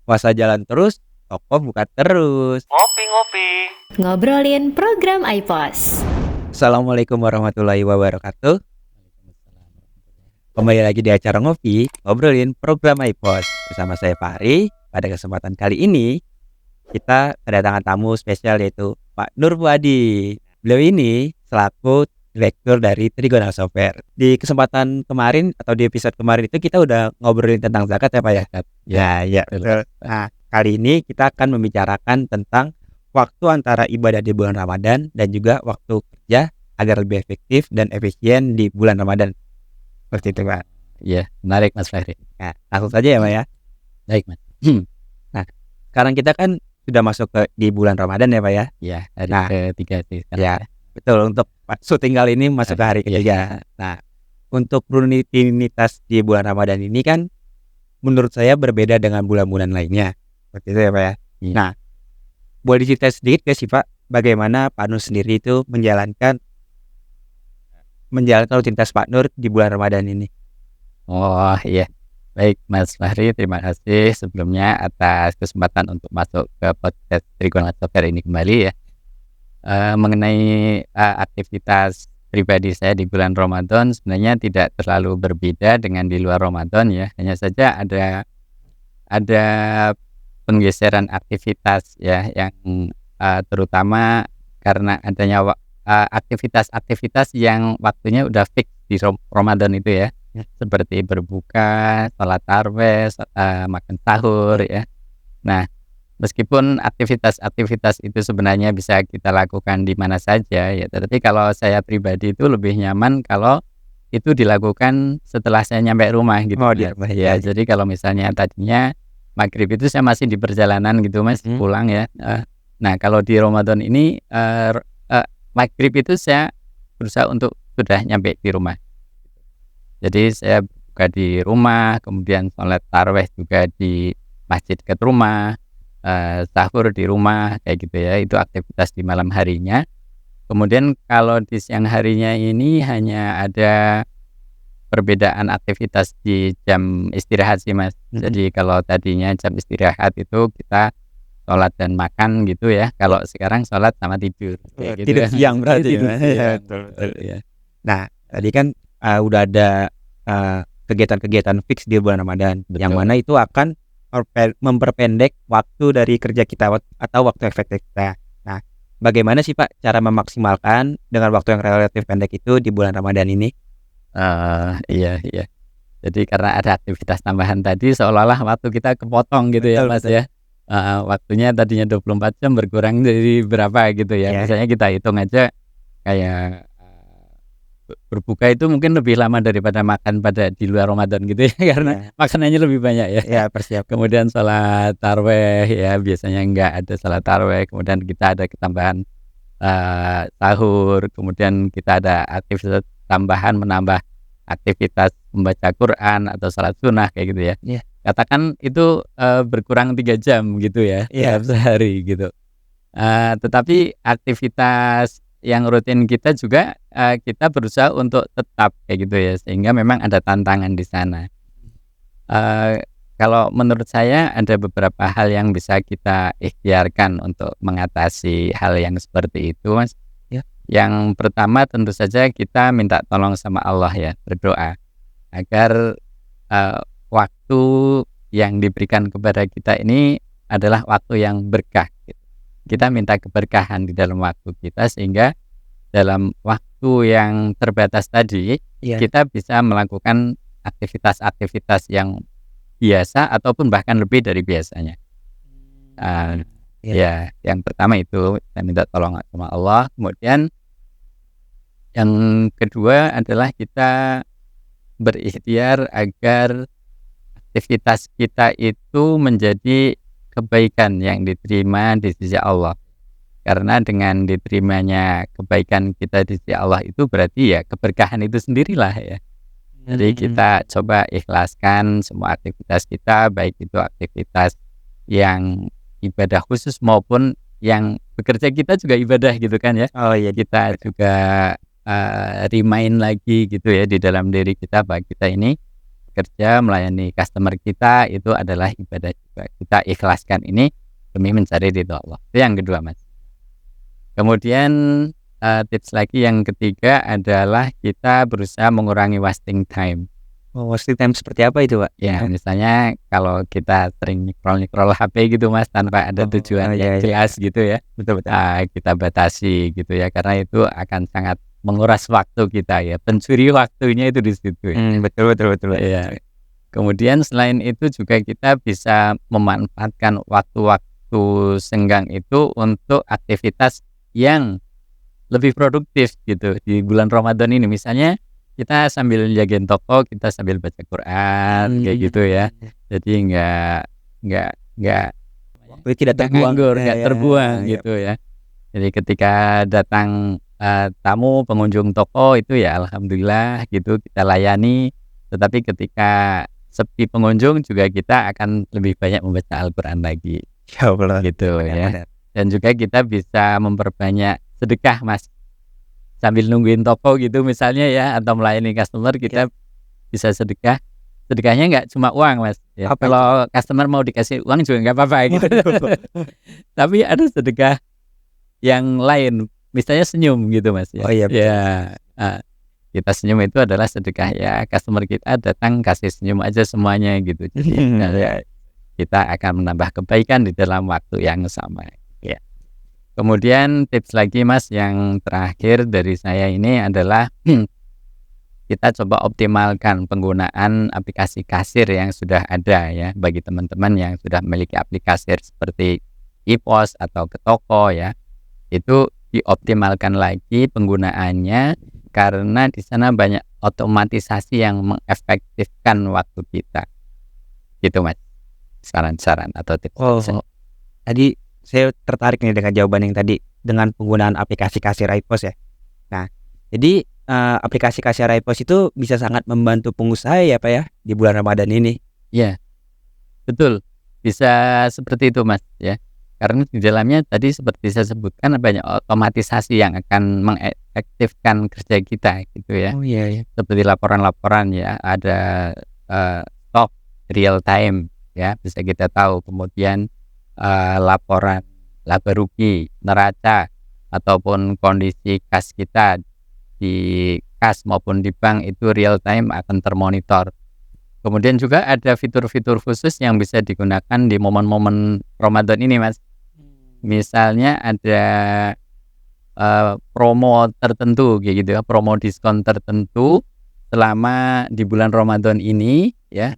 Puasa jalan terus, toko buka terus. Ngopi-ngopi. Ngobrolin program iPos. Assalamualaikum warahmatullahi wabarakatuh. Kembali lagi di acara ngopi, ngobrolin program iPos bersama saya Fahri. Pada kesempatan kali ini kita kedatangan tamu spesial yaitu Pak Nur Fuadi. Beliau ini selaku direktur dari Trigonal Software. Di kesempatan kemarin atau di episode kemarin itu kita udah ngobrolin tentang zakat ya Pak ya? Ya, betul. Nah, kali ini kita akan membicarakan tentang waktu antara ibadah di bulan Ramadan dan juga waktu kerja agar lebih efektif dan efisien di bulan Ramadan. Seperti itu Pak. Iya, menarik Mas Fahri. Nah, langsung saja ya Pak ya. Baik Mas. Nah, sekarang kita kan sudah masuk di bulan Ramadan ya Pak ya. Ya, hari Nah, ketiga sih sekarang ya, betul, untuk syuting kali ini masuk ke hari Iya. ketiga. Nah, untuk rutinitas di bulan Ramadan ini kan menurut saya berbeda dengan bulan-bulan lainnya. Seperti itu ya Pak ya. Iya. Nah, boleh diceritain sedikit gak sih Pak, bagaimana Pak Nur sendiri itu menjalankan rutinitas Pak Nur di bulan Ramadan ini? Oh iya, baik Mas Fahri, terima kasih sebelumnya atas kesempatan untuk masuk ke podcast Trigonal Software ini kembali ya. Mengenai aktivitas pribadi saya di bulan Ramadan sebenarnya tidak terlalu berbeda dengan di luar Ramadan ya. Hanya saja ada penggeseran aktivitas ya yang terutama karena adanya aktivitas-aktivitas yang waktunya udah fix di Ramadan itu ya. Seperti berbuka, sholat tarawih, makan sahur ya. Nah, meskipun aktivitas-aktivitas itu sebenarnya bisa kita lakukan di mana saja ya, tetapi kalau saya pribadi itu lebih nyaman kalau itu dilakukan setelah saya nyampe rumah gitu. Oh, di Mas. rumah, Ya, ya. jadi kalau misalnya tadinya maghrib itu saya masih di perjalanan gitu Mas, pulang ya. Nah, kalau di Ramadan ini maghrib itu saya berusaha untuk sudah nyampe di rumah. Jadi saya buka di rumah, kemudian sholat tarawih juga di masjid dekat rumah, sahur di rumah kayak gitu ya. Itu aktivitas di malam harinya. Kemudian kalau di siang harinya ini hanya ada perbedaan aktivitas di jam istirahat sih Mas. Jadi kalau tadinya jam istirahat itu kita sholat dan makan gitu ya. Kalau sekarang sholat sama tidur. Kayak gitu Tidur ya. siang berarti. Tidur Ya, siang. betul. Ya. Nah, tadi kan udah ada kegiatan-kegiatan fix di bulan Ramadan, Betul. yang mana itu akan memperpendek waktu dari kerja kita atau waktu efektif kita. Nah, bagaimana sih Pak cara memaksimalkan dengan waktu yang relatif pendek itu di bulan Ramadan ini? Iya. Jadi karena ada aktivitas tambahan tadi seolah-olah waktu kita kepotong gitu ya Betul, Mas betul. ya. Waktunya tadinya 24 jam berkurang jadi berapa gitu ya. Ya. Misalnya kita hitung aja kayak berbuka itu mungkin lebih lama daripada makan pada di luar Ramadan gitu ya karena makanannya lebih banyak ya. Ya, persiap. Kemudian sholat tarawih ya biasanya enggak ada sholat tarawih. Kemudian kita ada ketambahan sahur. Kemudian kita ada aktivitas tambahan menambah aktivitas membaca Quran atau sholat sunnah kayak gitu ya. Iya. Katakan itu berkurang 3 jam gitu ya Iya. dalam sehari gitu. Tetapi aktivitas yang rutin kita juga kita berusaha untuk tetap kayak gitu ya, sehingga memang ada tantangan di sana. Kalau menurut saya ada beberapa hal yang bisa kita ikhtiarkan untuk mengatasi hal yang seperti itu Mas. Ya. Yang pertama tentu saja kita minta tolong sama Allah ya, berdoa agar waktu yang diberikan kepada kita ini adalah waktu yang berkah gitu. Kita minta keberkahan di dalam waktu kita sehingga dalam waktu yang terbatas tadi Iya. kita bisa melakukan aktivitas-aktivitas yang biasa ataupun bahkan lebih dari biasanya. Ya, yang pertama itu saya minta tolong sama Allah. Kemudian yang kedua adalah kita berikhtiar agar aktivitas kita itu menjadi kebaikan yang diterima di sisi Allah. Karena dengan diterimanya kebaikan kita di sisi Allah itu berarti ya keberkahan itu sendirilah ya. Jadi kita coba ikhlaskan semua aktivitas kita, baik itu aktivitas yang ibadah khusus maupun yang bekerja kita juga ibadah gitu kan ya. Oh iya, Kita juga remind lagi gitu ya di dalam diri kita bahwa kita ini kerja melayani customer kita itu adalah ibadah juga. Kita ikhlaskan ini demi mencari ridho Allah. Itu yang kedua, Mas. Kemudian tips lagi yang ketiga adalah kita berusaha mengurangi wasting time. Oh, wasting time seperti apa itu, Pak? Ya, misalnya kalau kita sering scroll HP gitu, Mas, tanpa ada tujuan yang jelas gitu ya. Betul. Kita batasi gitu ya, karena itu akan sangat menguras waktu kita ya. Pencuri waktunya itu di situ ya. Betul. Iya. Kemudian selain itu juga kita bisa memanfaatkan waktu-waktu senggang itu untuk aktivitas yang lebih produktif gitu di bulan Ramadan ini. Misalnya kita sambil jagain toko, kita sambil baca Quran kayak gitu ya. Jadi nggak Waktu tidak terbuang, nggak terbuang gitu ya. Jadi ketika datang tamu pengunjung toko itu ya alhamdulillah gitu kita layani. Tetapi ketika sepi pengunjung juga kita akan lebih banyak membaca Al-Quran lagi. Ya Allah. Gitu ya. Benar. Dan juga kita bisa memperbanyak sedekah, Mas. Sambil nungguin toko gitu misalnya ya, atau melayani customer kita bisa sedekah. Sedekahnya nggak cuma uang, Mas. Ya, kalau customer mau dikasih uang juga nggak apa-apa gitu. Tapi ada sedekah yang lain, misalnya senyum gitu, Mas. Ya. Oh iya. Ya, kita senyum itu adalah sedekah ya. Customer kita datang kasih senyum aja semuanya gitu. Jadi kita akan menambah kebaikan di dalam waktu yang sama. Ya. Kemudian tips lagi, Mas, yang terakhir dari saya ini adalah kita coba optimalkan penggunaan aplikasi kasir yang sudah ada ya, bagi teman-teman yang sudah memiliki aplikasi seperti e-pos atau ke toko ya. Itu dioptimalkan lagi penggunaannya karena di sana banyak otomatisasi yang mengefektifkan waktu kita. Gitu, Mas. Saran-saran atau tips. Tadi saya tertarik nih dengan jawaban yang tadi dengan penggunaan aplikasi kasir iPos ya. Nah, jadi aplikasi kasir iPos itu bisa sangat membantu pengusaha ya, Pak ya, di bulan Ramadan ini. Iya, betul. Bisa seperti itu, Mas ya. Karena di dalamnya tadi seperti saya sebutkan banyak otomatisasi yang akan mengefektifkan kerja kita gitu ya. Oh iya. Seperti laporan-laporan ya, ada stok real time ya, bisa kita tahu. Kemudian laporan laba rugi, neraca ataupun kondisi kas kita di kas maupun di bank itu real time akan termonitor. Kemudian juga ada fitur-fitur khusus yang bisa digunakan di momen-momen Ramadan ini, Mas. Misalnya ada promo tertentu kayak gitu ya, promo diskon tertentu selama di bulan Ramadan ini ya.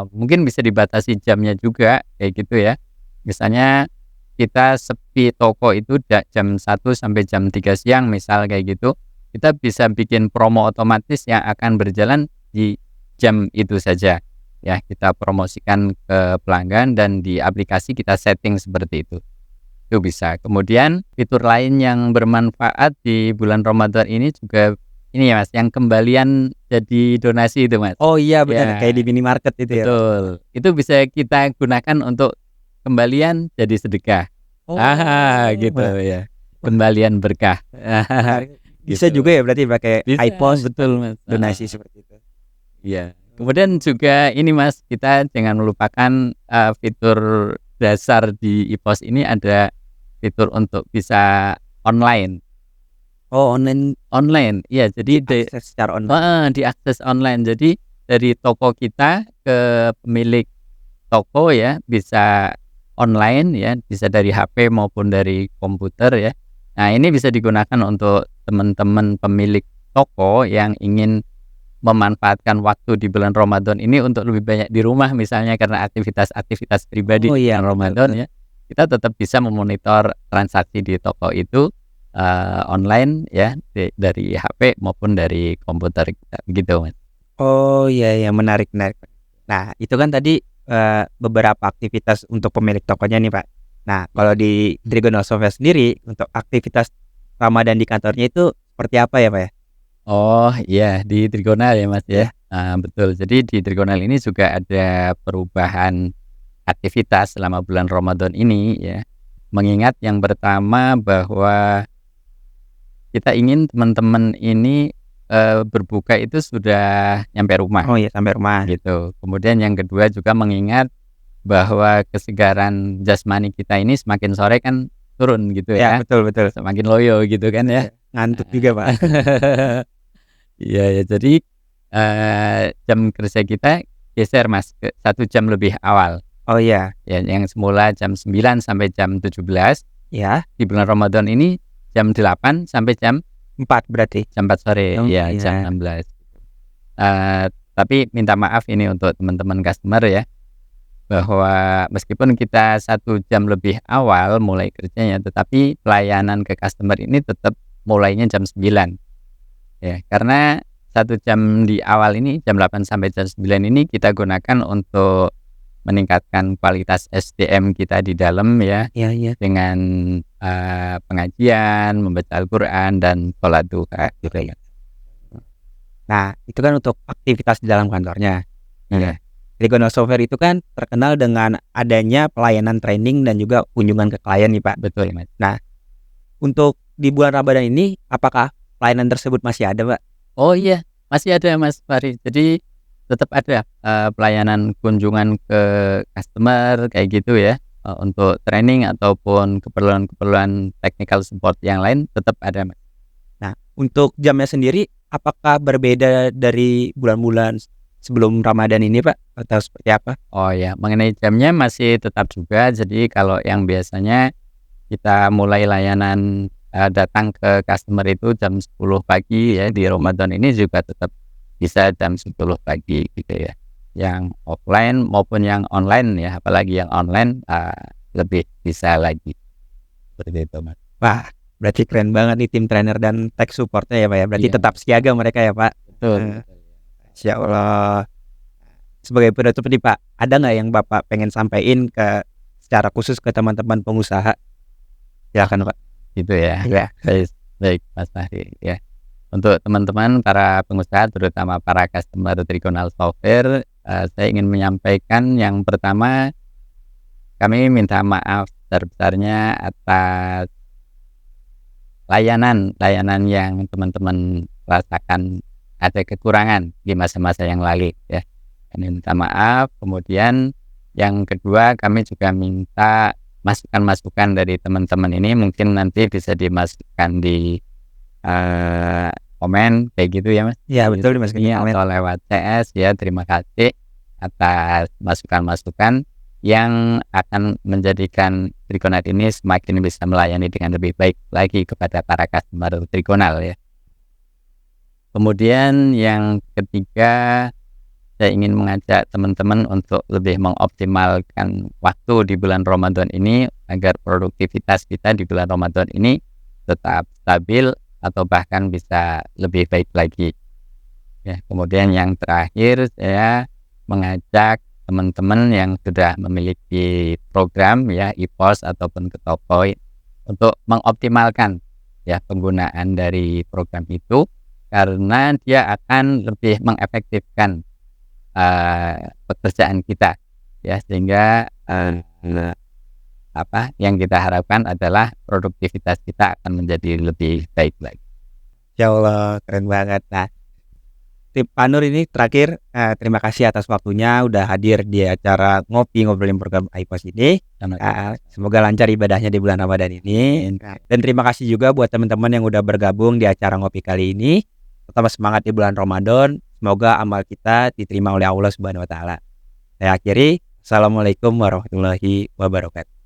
Mungkin bisa dibatasi jamnya juga kayak gitu ya. Misalnya kita sepi toko itu jam 1 sampai jam 3 siang misal kayak gitu. Kita bisa bikin promo otomatis yang akan berjalan di jam itu saja. Ya, kita promosikan ke pelanggan dan di aplikasi kita setting seperti itu. Itu bisa. Kemudian fitur lain yang bermanfaat di bulan Ramadan ini juga ini ya, Mas, yang kembalian jadi donasi itu, Mas. Oh iya benar, Ya, kayak di minimarket itu ya. betul. Itu bisa kita gunakan untuk kembalian jadi sedekah. Gitu ya. Kembalian berkah. Bisa Gitu. juga ya berarti pakai Bisa, iPos betul, Mas. donasi seperti itu. Iya. Kemudian juga ini, Mas, kita jangan melupakan fitur dasar di iPos ini ada fitur untuk bisa online. Oh, online Iya, jadi akses secara online. diakses online. Jadi dari toko kita ke pemilik toko ya bisa online ya, bisa dari HP maupun dari komputer ya. Nah, ini bisa digunakan untuk teman-teman pemilik toko yang ingin memanfaatkan waktu di bulan Ramadan ini untuk lebih banyak di rumah misalnya karena aktivitas pribadi Oh di iya, bulan Ramadan ya. Kita tetap bisa memonitor transaksi di toko itu online ya dari HP maupun dari komputer kita begitu, Mas. Oh iya, menarik. Nah, itu kan tadi beberapa aktivitas untuk pemilik tokonya nih, Pak. Nah, kalau di Trigonal Software sendiri untuk aktivitas Ramadan di kantornya itu seperti apa ya, Pak ya? Oh iya, di Trigonal ya, Mas ya. Betul. Jadi di Trigonal ini juga ada perubahan aktivitas selama bulan Ramadan ini ya. Mengingat yang pertama bahwa kita ingin teman-teman ini berbuka itu sudah nyampe rumah Oh iya, sampai rumah. gitu. Kemudian yang kedua juga mengingat bahwa kesegaran jasmani kita ini semakin sore kan turun gitu Ya, ya, betul betul. semakin loyo gitu kan ya. Ngantuk juga, Pak. Iya ya, jadi jam kerja kita geser Mas ke 1 jam lebih awal. Oh iya, Ya, yang semula jam 9 sampai jam 17, ya, di bulan Ramadan ini jam 8 sampai jam 4 berarti. 4 sore, Oh, ya iya. jam 16. Tapi minta maaf ini untuk teman-teman customer ya, bahwa meskipun kita 1 jam lebih awal mulai kerjanya, tetapi pelayanan ke customer ini tetap mulainya jam 9. Ya, karena 1 jam di awal ini, jam 8 sampai jam 9 ini kita gunakan untuk meningkatkan kualitas SDM kita di dalam ya, Iya iya. dengan pengajian, membaca Al-Qur'an dan sholat duha gitu ya. Nah, itu kan untuk aktivitas di dalam kantornya. Iya. Trigonal Software itu kan terkenal dengan adanya pelayanan training dan juga kunjungan ke klien nih, Pak. Betul, Mas. Untuk di bulan Ramadan ini, apakah pelayanan tersebut masih ada, Pak? Oh iya, masih ada Mas Fahri. Jadi tetap ada pelayanan kunjungan ke customer kayak gitu ya, untuk training ataupun keperluan-keperluan technical support yang lain tetap ada, Mas. Nah, untuk jamnya sendiri, apakah berbeda dari bulan-bulan sebelum Ramadan ini, Pak? Atau seperti apa? Oh ya, mengenai jamnya masih tetap juga. Jadi kalau yang biasanya kita mulai layanan datang ke customer itu jam 10 pagi ya, di Ramadan ini juga tetap bisa jam 10 pagi gitu ya. Yang offline maupun yang online ya, apalagi yang online lebih bisa lagi. Seperti itu, Mas. Wah, berarti keren banget nih tim trainer dan tech supportnya ya, Pak ya. Berarti Iya. tetap siaga mereka ya, Pak. Betul. Insya Allah. Sebagai penutup nih, Pak, ada nggak yang Bapak pengen sampaikan secara khusus ke teman-teman pengusaha? Silakan, Pak. Gitu ya. Iya. Baik Mas Fahri ya. Untuk teman-teman para pengusaha terutama para customer Trigonal Software, saya ingin menyampaikan yang pertama, kami minta maaf sebesar-besarnya atas layanan yang teman-teman rasakan ada kekurangan di masa-masa yang lalu ya. Kami minta maaf. Kemudian yang kedua, kami juga minta masukan-masukan dari teman-teman ini mungkin nanti bisa dimasukkan di komen kayak gitu ya Mas. Iya, betul dimasukin di komen. Atau lewat CS ya. Terima kasih atas masukan-masukan yang akan menjadikan Trigonal ini semakin bisa melayani dengan lebih baik lagi kepada para customer Trigonal ya. Kemudian yang ketiga, saya ingin mengajak teman-teman untuk lebih mengoptimalkan waktu di bulan Ramadan ini agar produktivitas kita di bulan Ramadan ini tetap stabil atau bahkan bisa lebih baik lagi. Ya, kemudian yang terakhir, saya mengajak teman-teman yang sudah memiliki program ya ePOS ataupun Ketopoi untuk mengoptimalkan ya penggunaan dari program itu, karena dia akan lebih mengefektifkan pekerjaan kita ya, sehingga yang kita harapkan adalah produktivitas kita akan menjadi lebih baik lagi. Ya Allah, keren banget. Nah, tim Pak Nur ini terakhir, terima kasih atas waktunya udah hadir di acara ngobrolin program iPOS ini. Semoga lancar ibadahnya di bulan Ramadan ini. Dan terima kasih juga buat teman-teman yang udah bergabung di acara ngopi kali ini. Tetap semangat di bulan Ramadan. Semoga amal kita diterima oleh Allah Subhanahu wa taala. Saya akhiri. Assalamualaikum warahmatullahi wabarakatuh.